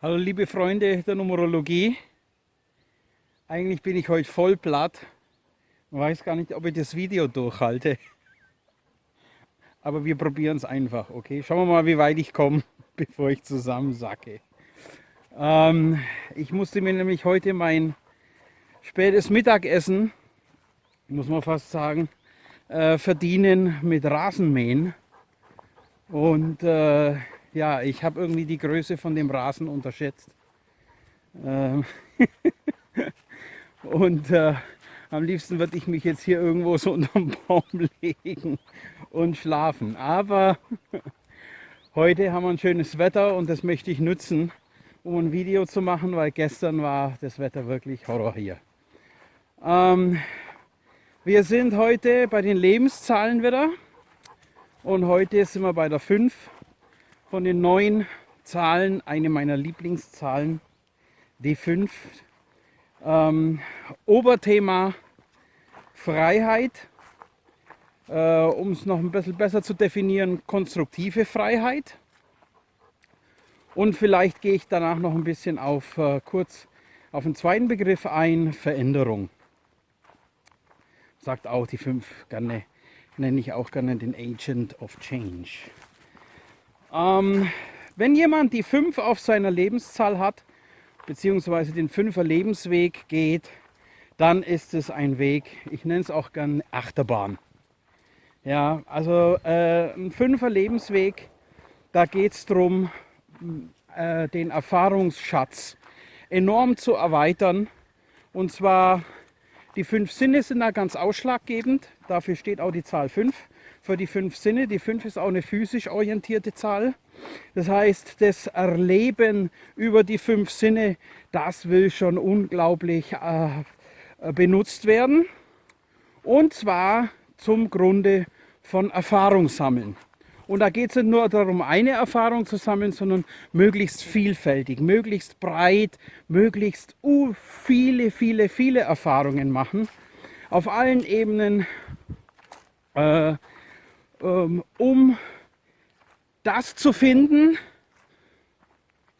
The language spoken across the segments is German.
Hallo liebe Freunde der Numerologie. Eigentlich bin ich heute voll platt. Ich weiß gar nicht, ob ich das Video durchhalte. Aber wir probieren es einfach, okay? Schauen wir mal, wie weit ich komme, bevor ich zusammensacke. Ich musste mir nämlich heute mein spätes Mittagessen, muss man fast sagen, verdienen mit Rasenmähen. Und ja, ich habe irgendwie die Größe von dem Rasen unterschätzt. Ähm, Und am liebsten würde ich mich jetzt hier irgendwo so unterm Baum legen und schlafen. Aber heute haben wir ein schönes Wetter und das möchte ich nutzen, um ein Video zu machen, weil gestern war das Wetter wirklich Horror hier. Ähm, Wir sind heute bei den Lebenszahlen wieder und heute sind wir bei der 5 von den 9 Zahlen, eine meiner Lieblingszahlen, die 5. Oberthema Freiheit, um es noch ein bisschen besser zu definieren, konstruktive Freiheit. Und vielleicht gehe ich danach noch ein bisschen kurz auf den zweiten Begriff ein, Veränderung. Sagt auch die 5 gerne, nenne ich auch gerne den Agent of Change. Wenn jemand die 5 auf seiner Lebenszahl hat, beziehungsweise den 5er Lebensweg geht, dann ist es ein Weg, ich nenne es auch gerne Achterbahn. Ja, also ein 5er Lebensweg, da geht es darum, den Erfahrungsschatz enorm zu erweitern. Und zwar die 5 Sinne sind da ganz ausschlaggebend. Dafür steht auch die Zahl 5 für die 5 Sinne. Die 5 ist auch eine physisch orientierte Zahl. Das heißt, das Erleben über die 5 Sinne, das will schon unglaublich benutzt werden. Und zwar zum Grunde von Erfahrung sammeln. Und da geht es nicht nur darum, eine Erfahrung zu sammeln, sondern möglichst vielfältig, möglichst breit, möglichst viele Erfahrungen machen. Auf allen Ebenen, um das zu finden,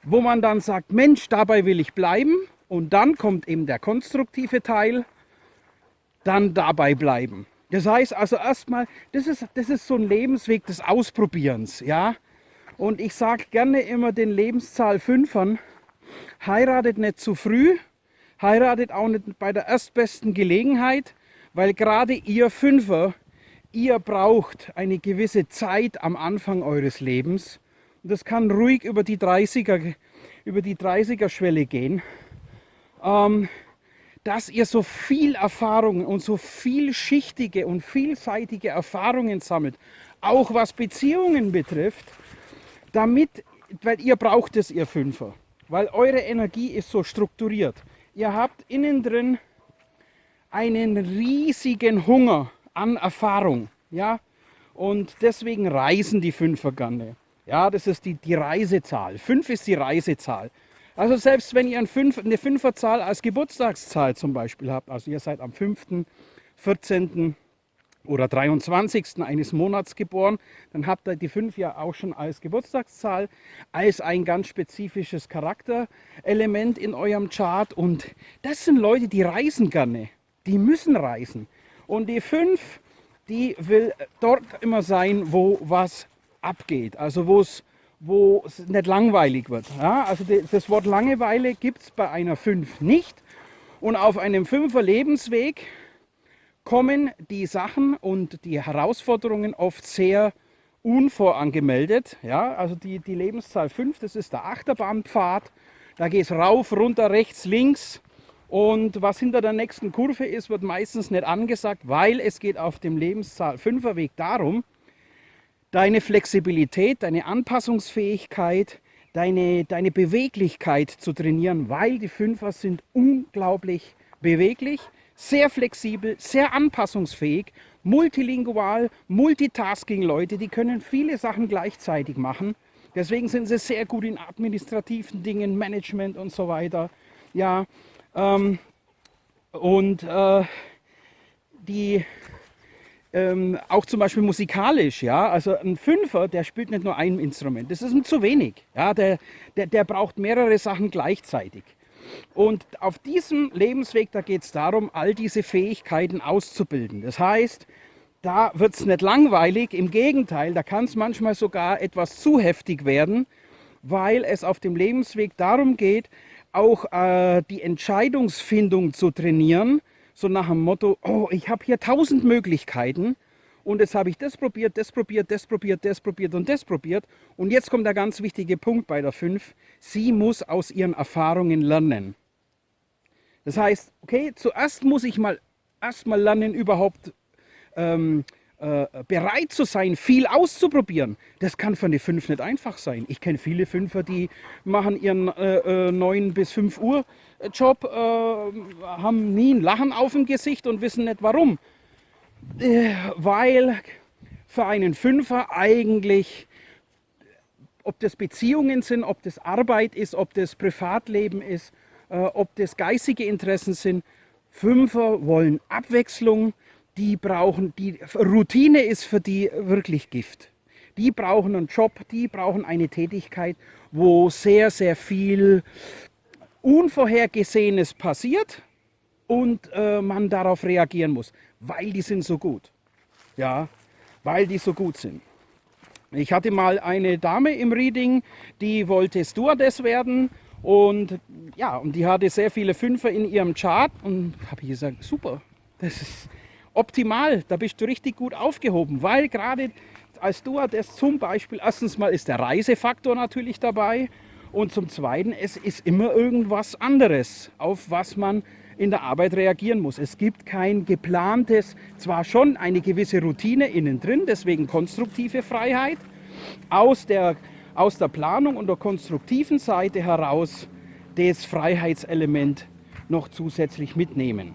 wo man dann sagt, Mensch, dabei will ich bleiben. Und dann kommt eben der konstruktive Teil, dann dabei bleiben. Das heißt also erstmal, das ist so ein Lebensweg des Ausprobierens. Ja? Und ich sage gerne immer den Lebenszahl 5ern, heiratet nicht zu früh, heiratet auch nicht bei der erstbesten Gelegenheit, weil gerade ihr 5er, ihr braucht eine gewisse Zeit am Anfang eures Lebens. Und das kann ruhig über die 30er-Schwelle gehen. Dass ihr so viel Erfahrungen und so vielschichtige und vielseitige Erfahrungen sammelt, auch was Beziehungen betrifft, weil ihr braucht es, ihr 5er, weil eure Energie ist so strukturiert. Ihr habt innen drin einen riesigen Hunger an Erfahrung, ja, und deswegen reisen die 5er gerne. Ja, das ist die Reisezahl. 5 ist die Reisezahl. Also selbst wenn ihr eine 5er-Zahl als Geburtstagszahl zum Beispiel habt, also ihr seid am 5., 14. oder 23. eines Monats geboren, dann habt ihr die 5 ja auch schon als Geburtstagszahl, als ein ganz spezifisches Charakterelement in eurem Chart. Und das sind Leute, die reisen gerne, die müssen reisen. Und die 5, die will dort immer sein, wo was abgeht, also wo es nicht langweilig wird. Ja, also das Wort Langeweile gibt es bei einer 5 nicht. Und auf einem 5er Lebensweg kommen die Sachen und die Herausforderungen oft sehr unvorangemeldet. Ja, also die Lebenszahl 5, das ist der Achterbahnpfad. Da geht es rauf, runter, rechts, links. Und was hinter der nächsten Kurve ist, wird meistens nicht angesagt, weil es geht auf dem Lebenszahl 5er Weg darum, deine Flexibilität, deine Anpassungsfähigkeit, deine Beweglichkeit zu trainieren, weil die 5er sind unglaublich beweglich, sehr flexibel, sehr anpassungsfähig, multilingual, Multitasking-Leute, die können viele Sachen gleichzeitig machen. Deswegen sind sie sehr gut in administrativen Dingen, Management und so weiter. Ja, und die auch zum Beispiel musikalisch, ja, also ein Fünfer, der spielt nicht nur ein Instrument, das ist ihm zu wenig, ja, der braucht mehrere Sachen gleichzeitig. Und auf diesem Lebensweg, da geht es darum, all diese Fähigkeiten auszubilden. Das heißt, da wird es nicht langweilig, im Gegenteil, da kann es manchmal sogar etwas zu heftig werden, weil es auf dem Lebensweg darum geht, auch die Entscheidungsfindung zu trainieren, so nach dem Motto, oh, ich habe hier 1000 Möglichkeiten und jetzt habe ich das probiert, das probiert, das probiert, das probiert und das probiert. Und jetzt kommt der ganz wichtige Punkt bei der 5. Sie muss aus ihren Erfahrungen lernen. Das heißt, okay, zuerst muss ich erstmal lernen, überhaupt bereit zu sein, viel auszuprobieren. Das kann für eine 5 nicht einfach sein. Ich kenne viele Fünfer, die machen ihren 9 bis 5 Uhr Job, haben nie ein Lachen auf dem Gesicht und wissen nicht warum. Weil für einen Fünfer eigentlich, ob das Beziehungen sind, ob das Arbeit ist, ob das Privatleben ist, ob das geistige Interessen sind, Fünfer wollen Abwechslung. Die Routine ist für die wirklich Gift. Die brauchen einen Job, die brauchen eine Tätigkeit, wo sehr, sehr viel Unvorhergesehenes passiert und man darauf reagieren muss, weil die sind so gut. Ja, weil die so gut sind. Ich hatte mal eine Dame im Reading, die wollte Stewardess werden und ja, und die hatte sehr viele Fünfer in ihrem Chart und habe ich gesagt, super, das ist optimal, da bist du richtig gut aufgehoben, weil gerade als Stewardess zum Beispiel, erstens mal ist der Reisefaktor natürlich dabei und zum Zweiten, es ist immer irgendwas anderes, auf was man in der Arbeit reagieren muss. Es gibt kein geplantes, zwar schon eine gewisse Routine innen drin, deswegen konstruktive Freiheit, aus der Planung und der konstruktiven Seite heraus das Freiheitselement noch zusätzlich mitnehmen.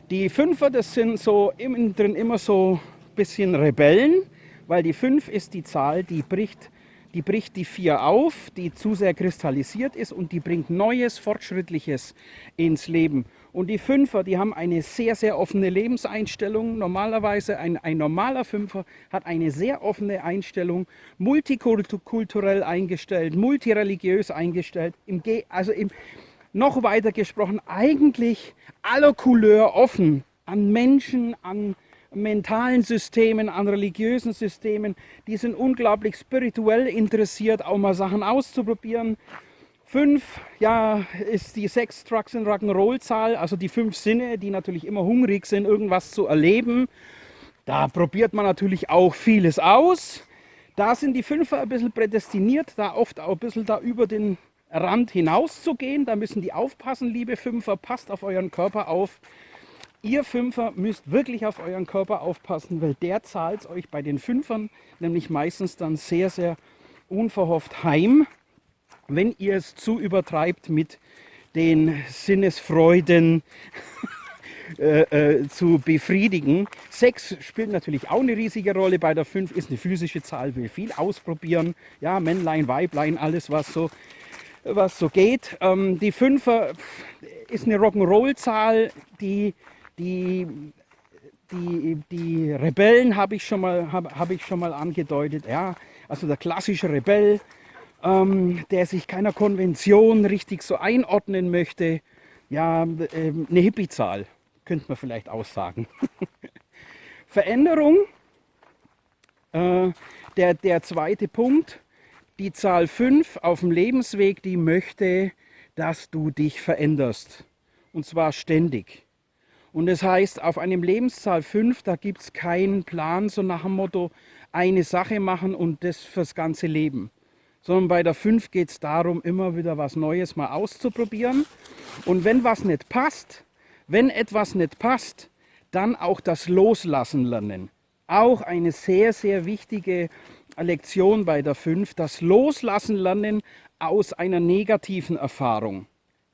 Die Fünfer, das sind so innen drin immer so ein bisschen Rebellen, weil die 5 ist die Zahl, die bricht die 4 auf, die zu sehr kristallisiert ist und die bringt Neues, Fortschrittliches ins Leben. Und die Fünfer, die haben eine sehr, sehr offene Lebenseinstellung. Normalerweise ein normaler Fünfer hat eine sehr offene Einstellung, multikulturell eingestellt, multireligiös eingestellt, noch weiter gesprochen, eigentlich aller Couleur offen an Menschen, an mentalen Systemen, an religiösen Systemen. Die sind unglaublich spirituell interessiert, auch mal Sachen auszuprobieren. 5, ja, ist die Sex, Drugs und Rock'n'Roll-Zahl, also die 5 Sinne, die natürlich immer hungrig sind, irgendwas zu erleben. Da probiert man natürlich auch vieles aus. Da sind die Fünfer ein bisschen prädestiniert, da oft auch ein bisschen da über den Rand hinauszugehen. Da müssen die aufpassen, liebe Fünfer, passt auf euren Körper auf. Ihr Fünfer müsst wirklich auf euren Körper aufpassen, weil der zahlt es euch bei den Fünfern nämlich meistens dann sehr, sehr unverhofft heim, wenn ihr es zu übertreibt mit den Sinnesfreuden zu befriedigen. Sex spielt natürlich auch eine riesige Rolle bei der 5, ist eine physische Zahl, will viel ausprobieren. Ja, Männlein, Weiblein, alles was so geht. Die 5er ist eine Rock'n'Roll-Zahl, die Rebellen habe ich schon mal angedeutet. Ja, also der klassische Rebell, der sich keiner Konvention richtig so einordnen möchte. Ja, eine Hippie-Zahl, könnte man vielleicht aussagen. Veränderung, der zweite Punkt. Die Zahl 5 auf dem Lebensweg, die möchte, dass du dich veränderst. Und zwar ständig. Und das heißt, auf einem Lebenszahl 5, da gibt es keinen Plan, so nach dem Motto, eine Sache machen und das fürs ganze Leben. Sondern bei der 5 geht es darum, immer wieder was Neues mal auszuprobieren. Und wenn etwas nicht passt, dann auch das Loslassen lernen. Auch eine sehr, sehr wichtige Lektion bei der 5, das Loslassen lernen aus einer negativen Erfahrung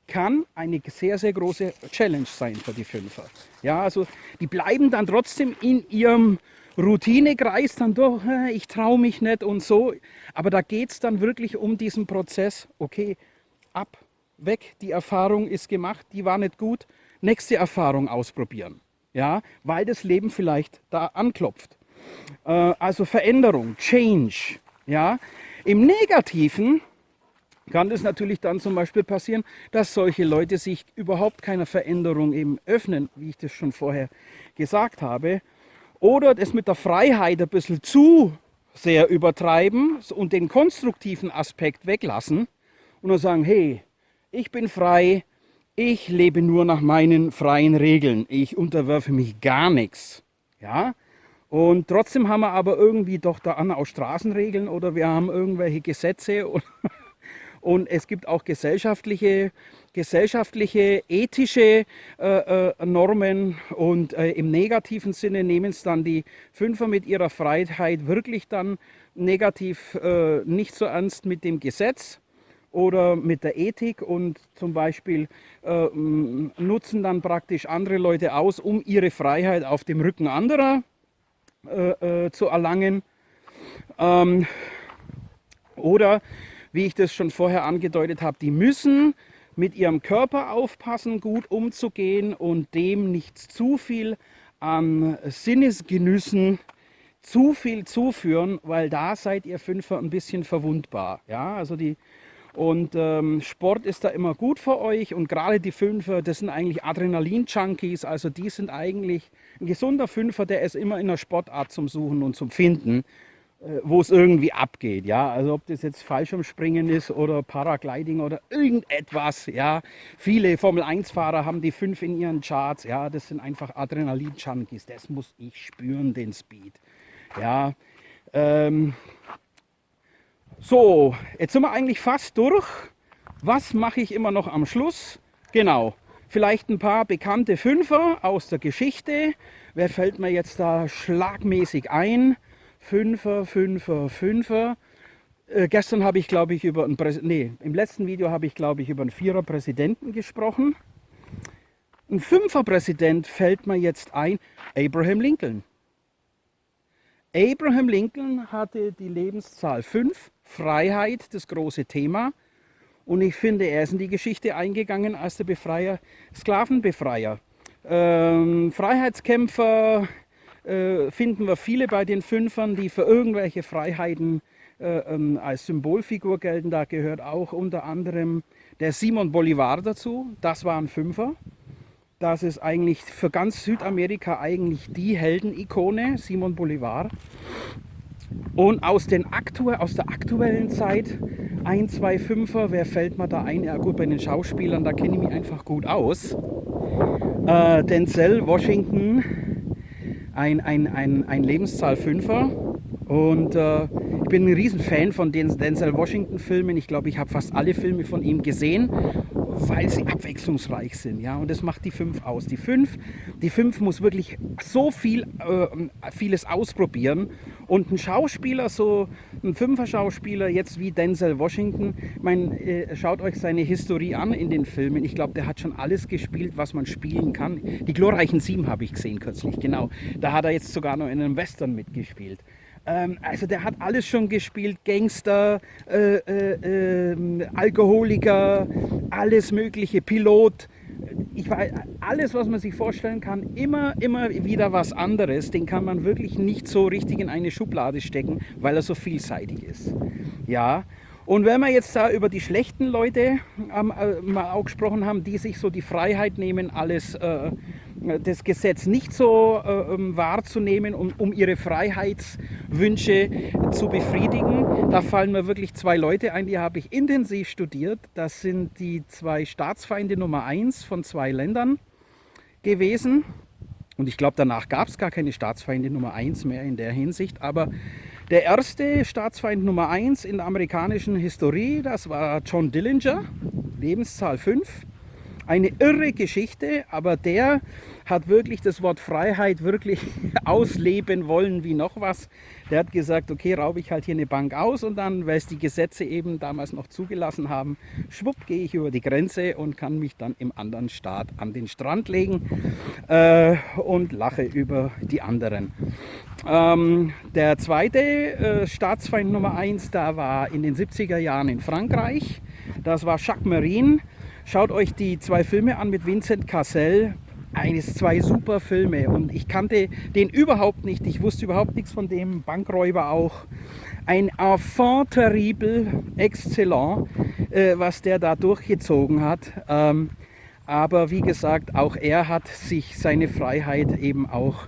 kann eine sehr, sehr große Challenge sein für die Fünfer. Ja, also die bleiben dann trotzdem in ihrem Routinekreis, dann doch, ich traue mich nicht und so. Aber da geht es dann wirklich um diesen Prozess, okay, ab, weg, die Erfahrung ist gemacht, die war nicht gut, nächste Erfahrung ausprobieren. ja, weil das Leben vielleicht da anklopft. Also Veränderung, Change, ja. Im Negativen kann es natürlich dann zum Beispiel passieren, dass solche Leute sich überhaupt keiner Veränderung eben öffnen, wie ich das schon vorher gesagt habe, oder das mit der Freiheit ein bisschen zu sehr übertreiben und den konstruktiven Aspekt weglassen und dann sagen, hey, ich bin frei, ich lebe nur nach meinen freien Regeln, ich unterwerfe mich gar nichts, ja. Und trotzdem haben wir aber irgendwie doch da auch Straßenregeln oder wir haben irgendwelche Gesetze und es gibt auch gesellschaftliche ethische Normen und im negativen Sinne nehmen es dann die Fünfer mit ihrer Freiheit wirklich dann negativ nicht so ernst mit dem Gesetz oder mit der Ethik und zum Beispiel nutzen dann praktisch andere Leute aus, um ihre Freiheit auf dem Rücken anderer zu erlangen. Oder, wie ich das schon vorher angedeutet habe, die müssen mit ihrem Körper aufpassen, gut umzugehen und dem nicht zu viel an Sinnesgenüssen zu viel zuführen, weil da seid ihr Fünfer ein bisschen verwundbar. Ja, also Sport ist da immer gut für euch und gerade die Fünfer, das sind eigentlich Adrenalin-Junkies, also die sind eigentlich ein gesunder Fünfer, der ist immer in der Sportart zum Suchen und zum Finden, wo es irgendwie abgeht. Ja, also ob das jetzt Fallschirmspringen ist oder Paragliding oder irgendetwas. Ja, viele Formel-1-Fahrer haben die 5 in ihren Charts. Ja, das sind einfach Adrenalin-Junkies. Das muss ich spüren, den Speed. Ja, so, jetzt sind wir eigentlich fast durch. Was mache ich immer noch am Schluss? Genau, vielleicht ein paar bekannte Fünfer aus der Geschichte. Wer fällt mir jetzt da schlagmäßig ein? Fünfer. Gestern habe ich, glaube ich, im letzten Video habe ich, glaube ich, über einen Vierer-Präsidenten gesprochen. Ein Fünfer-Präsident fällt mir jetzt ein, Abraham Lincoln. Abraham Lincoln hatte die Lebenszahl 5, Freiheit, das große Thema. Und ich finde, er ist in die Geschichte eingegangen als der Befreier, Sklavenbefreier. Freiheitskämpfer finden wir viele bei den Fünfern, die für irgendwelche Freiheiten als Symbolfigur gelten. Da gehört auch unter anderem der Simon Bolivar dazu. Das war ein Fünfer. Das ist eigentlich für ganz Südamerika eigentlich die Heldenikone, Simon Bolivar. Und aus der aktuellen Zeit, ein, zwei Fünfer, wer fällt mir da ein? Ja gut, bei den Schauspielern, da kenne ich mich einfach gut aus. Denzel Washington, ein Lebenszahl Fünfer. Und ich bin ein Riesenfan von den Denzel Washington Filmen. Ich glaube, ich habe fast alle Filme von ihm gesehen, weil sie abwechslungsreich sind. Ja? Und das macht die 5 aus. Die 5 muss wirklich so vieles ausprobieren. Und ein Schauspieler, so ein Fünfer-Schauspieler, jetzt wie Denzel Washington, schaut euch seine Historie an in den Filmen. Ich glaube, der hat schon alles gespielt, was man spielen kann. Die glorreichen 7 habe ich gesehen kürzlich, genau. Da hat er jetzt sogar noch in einem Western mitgespielt. Also der hat alles schon gespielt, Gangster, Alkoholiker, alles mögliche, Pilot. Alles, was man sich vorstellen kann, immer wieder was anderes. Den kann man wirklich nicht so richtig in eine Schublade stecken, weil er so vielseitig ist. Ja. Und wenn wir jetzt da über die schlechten Leute mal auch gesprochen haben, die sich so die Freiheit nehmen, das Gesetz nicht so wahrzunehmen, um ihre Freiheitswünsche zu befriedigen, da fallen mir wirklich 2 Leute ein, die habe ich intensiv studiert. Das sind die 2 Staatsfeinde Nummer 1 von 2 Ländern gewesen. Und ich glaube, danach gab es gar keine Staatsfeinde Nummer 1 mehr in der Hinsicht. Aber der erste Staatsfeind Nummer 1 in der amerikanischen Historie, das war John Dillinger, Lebenszahl 5. Eine irre Geschichte, aber der hat wirklich das Wort Freiheit wirklich ausleben wollen wie noch was. Der hat gesagt, okay, raube ich halt hier eine Bank aus und dann, weil es die Gesetze eben damals noch zugelassen haben, schwupp, gehe ich über die Grenze und kann mich dann im anderen Staat an den Strand legen und lache über die anderen. Der zweite Staatsfeind Nummer 1, da war in den 70er Jahren in Frankreich. Das war Jacques Marin. Schaut euch die 2 Filme an mit Vincent Cassel. zwei super Filme und ich kannte den überhaupt nicht. Ich wusste überhaupt nichts von dem. Bankräuber auch. Ein Enfant terrible, exzellent, was der da durchgezogen hat. Aber wie gesagt, auch er hat sich seine Freiheit eben auch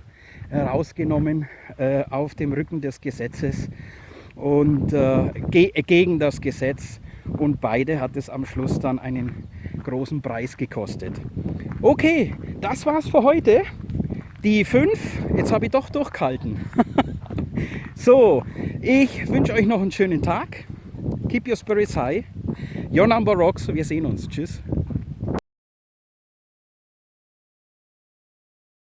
rausgenommen auf dem Rücken des Gesetzes und gegen das Gesetz. Und beide hat es am Schluss dann einen großen Preis gekostet. Okay, das war's für heute. Die 5, jetzt habe ich doch durchgehalten. So, ich wünsche euch noch einen schönen Tag. Keep your spirits high. Your number rocks. Wir sehen uns. Tschüss.